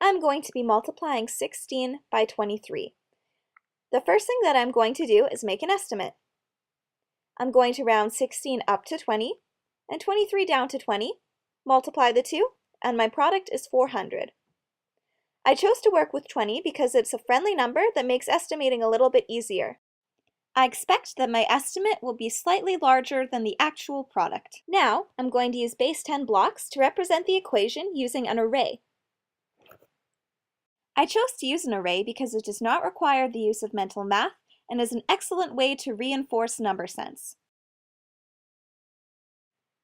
I'm going to be multiplying 16 by 23. The first thing that I'm going to do is make an estimate. I'm going to round 16 up to 20 and 23 down to 20, multiply the two, and my product is 400. I chose to work with 20 because it's a friendly number that makes estimating a little bit easier. I expect that my estimate will be slightly larger than the actual product. Now, I'm going to use base 10 blocks to represent the equation using an array. I chose to use an array because it does not require the use of mental math and is an excellent way to reinforce number sense.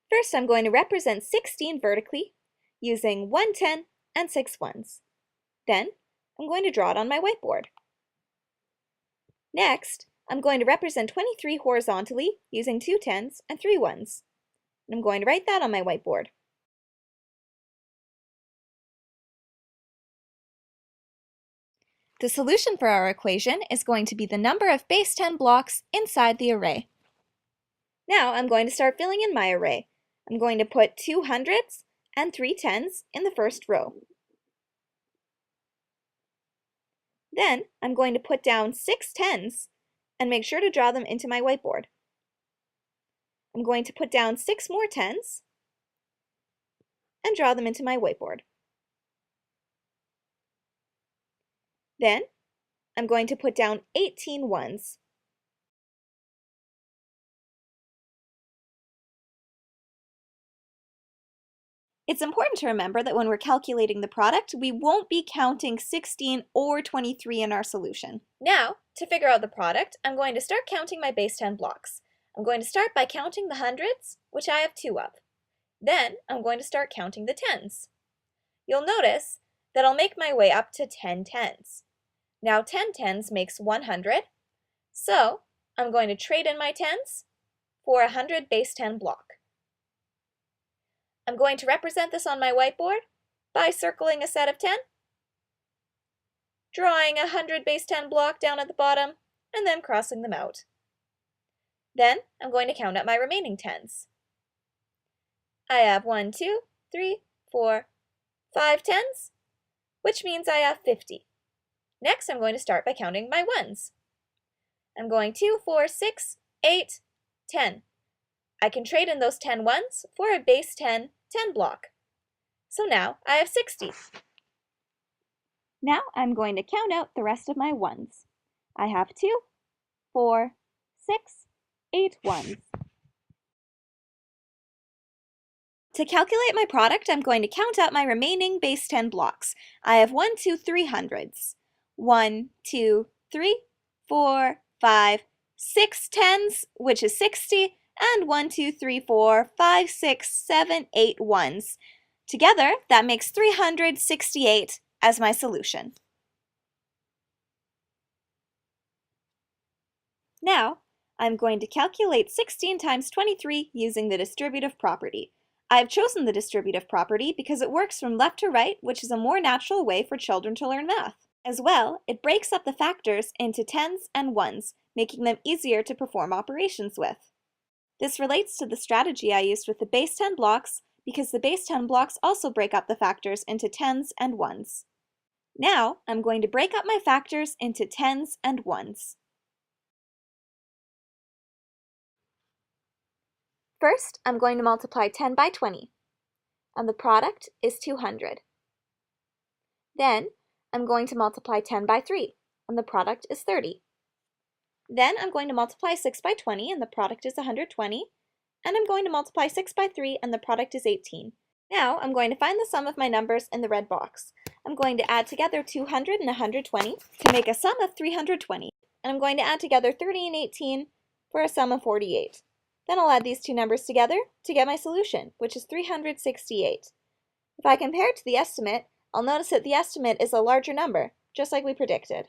First, I'm going to represent 16 vertically using 1 10 and 6 ones. Then, I'm going to draw it on my whiteboard. Next, I'm going to represent 23 horizontally using 2 10s and 3 ones. And I'm going to write that on my whiteboard. The solution for our equation is going to be the number of base 10 blocks inside the array. Now I'm going to start filling in my array. I'm going to put 2 hundreds and 3 10s in the first row. Then I'm going to put down 6 10s and make sure to draw them into my whiteboard. I'm going to put down 6 more 10s and draw them into my whiteboard. Then, I'm going to put down 18 ones. It's important to remember that when we're calculating the product, we won't be counting 16 or 23 in our solution. Now, to figure out the product, I'm going to start counting my base 10 blocks. I'm going to start by counting the hundreds, which I have 2 of. Then, I'm going to start counting the tens. You'll notice that I'll make my way up to 10 tens. Now 10 tens makes 100, so I'm going to trade in my tens for a 100 base 10 block. I'm going to represent this on my whiteboard by circling a set of 10, drawing a 100 base 10 block down at the bottom, and then crossing them out. Then I'm going to count up my remaining tens. I have 1, 2, 3, 4, 5 tens, which means I have 50. Next, I'm going to start by counting my ones. I'm going 2, 4, 6, 8, 10. I can trade in those 10 ones for a base 10 block. So now I have 60. Now I'm going to count out the rest of my ones. I have 2, 4, 6, 8 ones. To calculate my product, I'm going to count out my remaining base 10 blocks. I have 1, 2, 3 hundreds. 1, 2, 3, 4, 5, 6 tens, which is 60, and 1, 2, 3, 4, 5, 6, 7, 8 ones. Together, that makes 368 as my solution. Now, I'm going to calculate 16 times 23 using the distributive property. I've chosen the distributive property because it works from left to right, which is a more natural way for children to learn math. As well, it breaks up the factors into tens and ones, making them easier to perform operations with. This relates to the strategy I used with the base 10 blocks because the base 10 blocks also break up the factors into tens and ones. Now, I'm going to break up my factors into tens and ones. First, I'm going to multiply 10 by 20, and the product is 200. Then, I'm going to multiply 10 by 3, and the product is 30. Then I'm going to multiply 6 by 20, and the product is 120. And I'm going to multiply 6 by 3, and the product is 18. Now I'm going to find the sum of my numbers in the red box. I'm going to add together 200 and 120 to make a sum of 320. And I'm going to add together 30 and 18 for a sum of 48. Then I'll add these two numbers together to get my solution, which is 368. If I compare it to the estimate, I'll notice that the estimate is a larger number, just like we predicted.